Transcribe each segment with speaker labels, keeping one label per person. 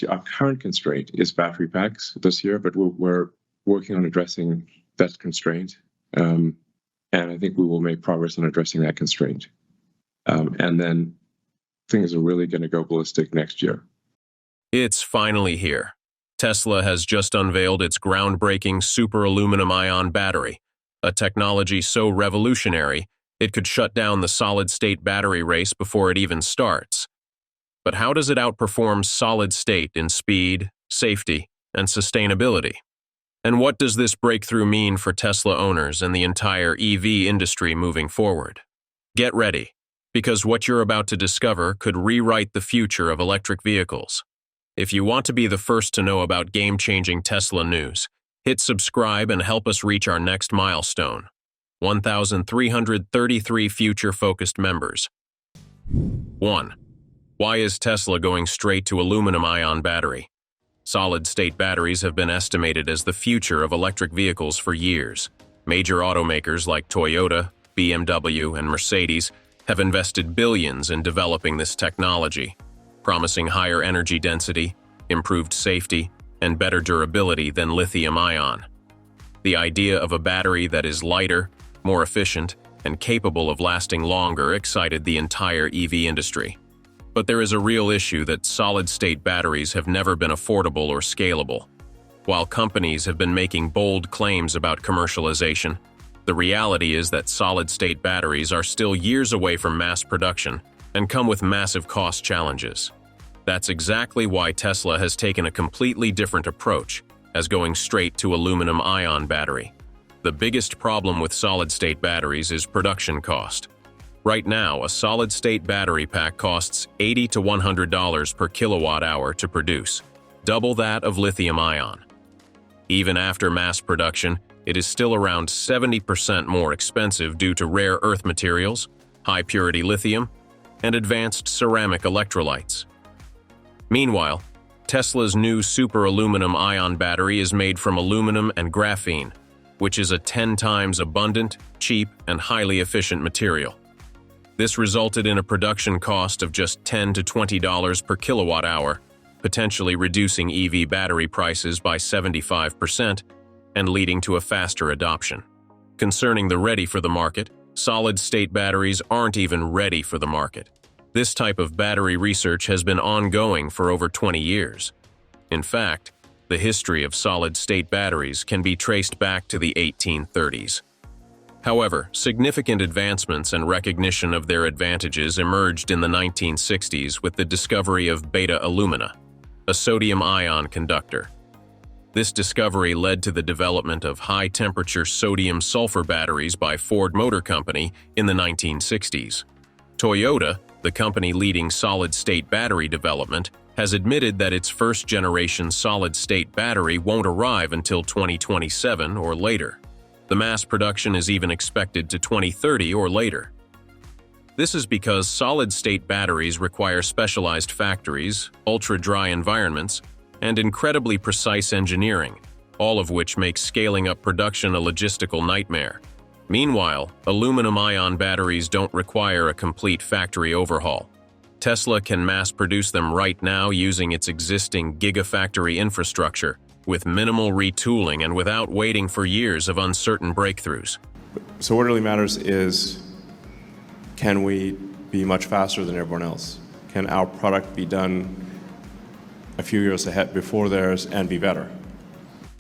Speaker 1: Our current constraint is battery packs this year, but we're working on addressing that constraint. And I think we will make progress on addressing that constraint. And then things are really going to go ballistic next year.
Speaker 2: It's finally here. Tesla has just unveiled its groundbreaking super aluminum-ion battery, a technology so revolutionary it could shut down the solid-state battery race before it even starts. But how does it outperform solid-state in speed, safety, and sustainability? And what does this breakthrough mean for Tesla owners and the entire EV industry moving forward? Get ready, because what you're about to discover could rewrite the future of electric vehicles. If you want to be the first to know about game-changing Tesla news, hit subscribe and help us reach our next milestone, 1,333 future-focused members. 1. Why is Tesla going straight to aluminum-ion battery? Solid-state batteries have been estimated as the future of electric vehicles for years. Major automakers like Toyota, BMW, and Mercedes have invested billions in developing this technology, promising higher energy density, improved safety, and better durability than lithium-ion. The idea of a battery that is lighter, more efficient, and capable of lasting longer excited the entire EV industry. But there is a real issue that solid-state batteries have never been affordable or scalable. While companies have been making bold claims about commercialization, the reality is that solid-state batteries are still years away from mass production and come with massive cost challenges. That's exactly why Tesla has taken a completely different approach, as going straight to aluminum-ion battery. The biggest problem with solid-state batteries is production cost. Right now, a solid-state battery pack costs $80 to $100 per kilowatt-hour to produce, double that of lithium-ion. Even after mass production, it is still around 70% more expensive due to rare earth materials, high-purity lithium, and advanced ceramic electrolytes. Meanwhile, Tesla's new super aluminum-ion battery is made from aluminum and graphene, which is a 10 times abundant, cheap, and highly efficient material. This resulted in a production cost of just $10 to $20 per kilowatt-hour, potentially reducing EV battery prices by 75% and leading to a faster adoption. Concerning the ready for the market, solid-state batteries aren't even ready for the market. This type of battery research has been ongoing for over 20 years. In fact, the history of solid-state batteries can be traced back to the 1830s. However, significant advancements and recognition of their advantages emerged in the 1960s with the discovery of beta alumina, a sodium-ion conductor. This discovery led to the development of high-temperature sodium-sulfur batteries by Ford Motor Company in the 1960s. Toyota, the company leading solid-state battery development, has admitted that its first-generation solid-state battery won't arrive until 2027 or later. The mass production is even expected to 2030 or later. This is because solid-state batteries require specialized factories, ultra-dry environments, and incredibly precise engineering, all of which makes scaling up production a logistical nightmare. Meanwhile, aluminum-ion batteries don't require a complete factory overhaul. Tesla can mass-produce them right now using its existing gigafactory infrastructure, with minimal retooling and without waiting for years of uncertain breakthroughs.
Speaker 3: So what really matters is, can we be much faster than everyone else? Can our product be done a few years ahead before theirs and be better?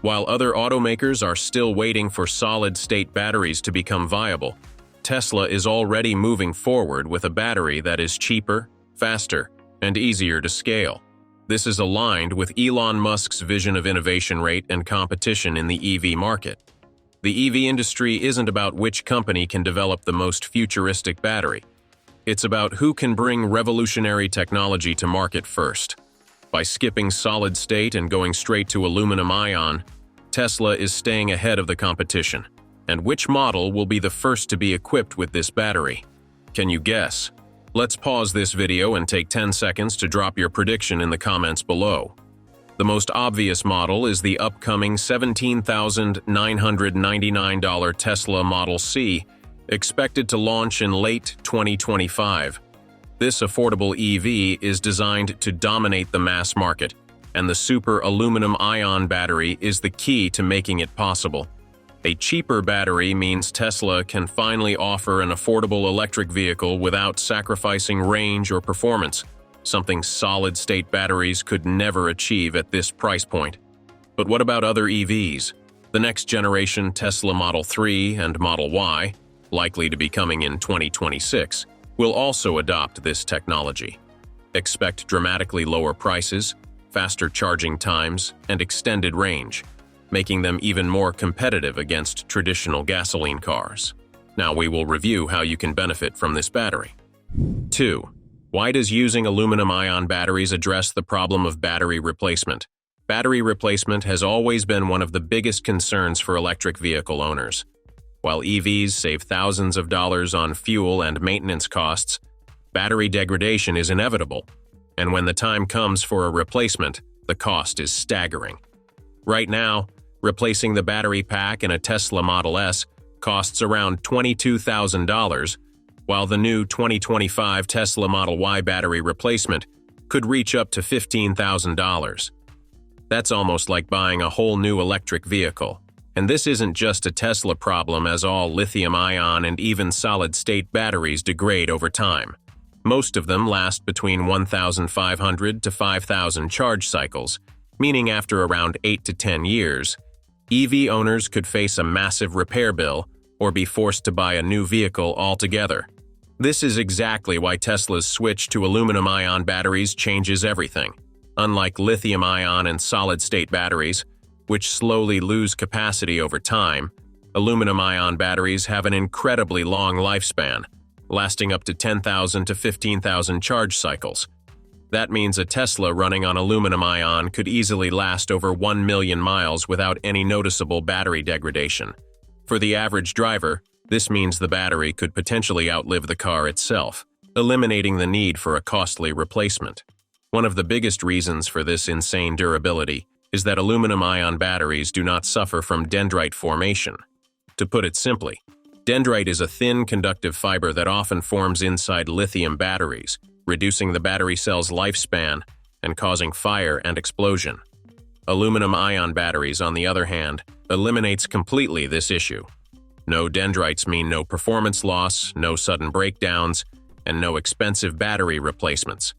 Speaker 2: While other automakers are still waiting for solid-state batteries to become viable, Tesla is already moving forward with a battery that is cheaper, faster, and easier to scale. This is aligned with Elon Musk's vision of innovation rate and competition in the EV market. The EV industry isn't about which company can develop the most futuristic battery. It's about who can bring revolutionary technology to market first. By skipping solid state and going straight to aluminum-ion, Tesla is staying ahead of the competition. And which model will be the first to be equipped with this battery? Can you guess? Let's pause this video and take 10 seconds to drop your prediction in the comments below. The most obvious model is the upcoming $17,999 Tesla Model C, expected to launch in late 2025. This affordable EV is designed to dominate the mass market, and the super aluminum-ion battery is the key to making it possible. A cheaper battery means Tesla can finally offer an affordable electric vehicle without sacrificing range or performance, something solid-state batteries could never achieve at this price point. But what about other EVs? The next generation Tesla Model 3 and Model Y, likely to be coming in 2026, will also adopt this technology. Expect dramatically lower prices, faster charging times, and extended range, making them even more competitive against traditional gasoline cars. Now we will review how you can benefit from this battery. 2. Why does using aluminum-ion batteries address the problem of battery replacement? Battery replacement has always been one of the biggest concerns for electric vehicle owners. While EVs save thousands of dollars on fuel and maintenance costs, battery degradation is inevitable, and when the time comes for a replacement, the cost is staggering. Right now, replacing the battery pack in a Tesla Model S costs around $22,000, while the new 2025 Tesla Model Y battery replacement could reach up to $15,000. That's almost like buying a whole new electric vehicle. And this isn't just a Tesla problem, as all lithium-ion and even solid-state batteries degrade over time. Most of them last between 1,500 to 5,000 charge cycles, meaning after around 8 to 10 years, EV owners could face a massive repair bill or be forced to buy a new vehicle altogether. This is exactly why Tesla's switch to aluminum-ion batteries changes everything. Unlike lithium-ion and solid-state batteries, which slowly lose capacity over time, aluminum-ion batteries have an incredibly long lifespan, lasting up to 10,000 to 15,000 charge cycles. That means a Tesla running on aluminum-ion could easily last over 1 million miles without any noticeable battery degradation. For the average driver, this means the battery could potentially outlive the car itself, eliminating the need for a costly replacement. One of the biggest reasons for this insane durability is that aluminum-ion batteries do not suffer from dendrite formation. To put it simply, dendrite is a thin, conductive fiber that often forms inside lithium batteries, reducing the battery cell's lifespan and causing fire and explosion. Aluminum-ion batteries, on the other hand, eliminates completely this issue. No dendrites mean no performance loss, no sudden breakdowns, and no expensive battery replacements.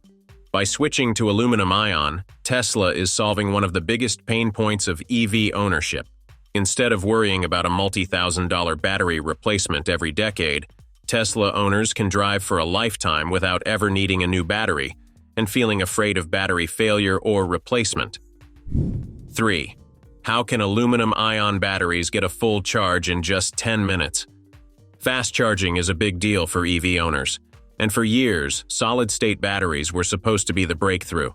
Speaker 2: By switching to aluminum-ion, Tesla is solving one of the biggest pain points of EV ownership. Instead of worrying about a multi-thousand-dollar battery replacement every decade, Tesla owners can drive for a lifetime without ever needing a new battery and feeling afraid of battery failure or replacement. 3. How can aluminum-ion batteries get a full charge in just 10 minutes? Fast charging is a big deal for EV owners, and for years, solid-state batteries were supposed to be the breakthrough.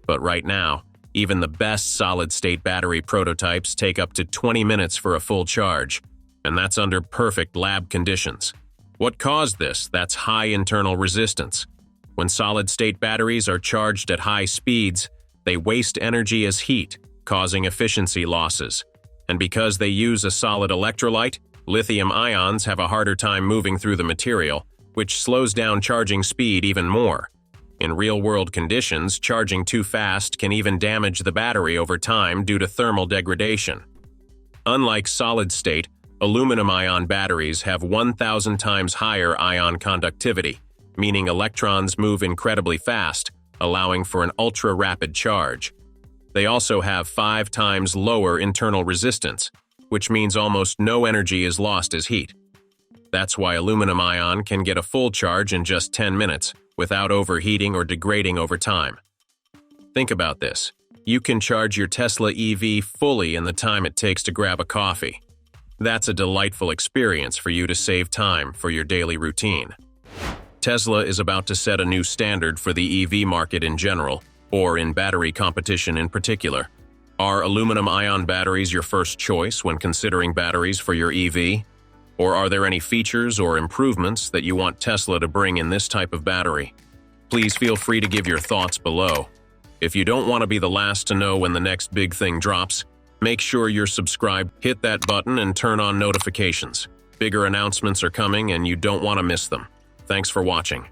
Speaker 2: But right now, even the best solid-state battery prototypes take up to 20 minutes for a full charge, and that's under perfect lab conditions. What caused this? That's high internal resistance. When solid-state batteries are charged at high speeds, they waste energy as heat, causing efficiency losses. And because they use a solid electrolyte, lithium ions have a harder time moving through the material, which slows down charging speed even more. In real-world conditions, charging too fast can even damage the battery over time due to thermal degradation. Unlike solid-state, aluminum-ion batteries have 1,000 times higher ion conductivity, meaning electrons move incredibly fast, allowing for an ultra-rapid charge. They also have 5 times lower internal resistance, which means almost no energy is lost as heat. That's why aluminum-ion can get a full charge in just 10 minutes, without overheating or degrading over time. Think about this. You can charge your Tesla EV fully in the time it takes to grab a coffee. That's a delightful experience for you to save time for your daily routine. Tesla is about to set a new standard for the EV market in general, or in battery competition in particular. Are aluminum-ion batteries your first choice when considering batteries for your EV? Or are there any features or improvements that you want Tesla to bring in this type of battery? Please feel free to give your thoughts below. If you don't want to be the last to know when the next big thing drops, make sure you're subscribed, hit that button, and turn on notifications. Bigger announcements are coming and you don't want to miss them. Thanks for watching.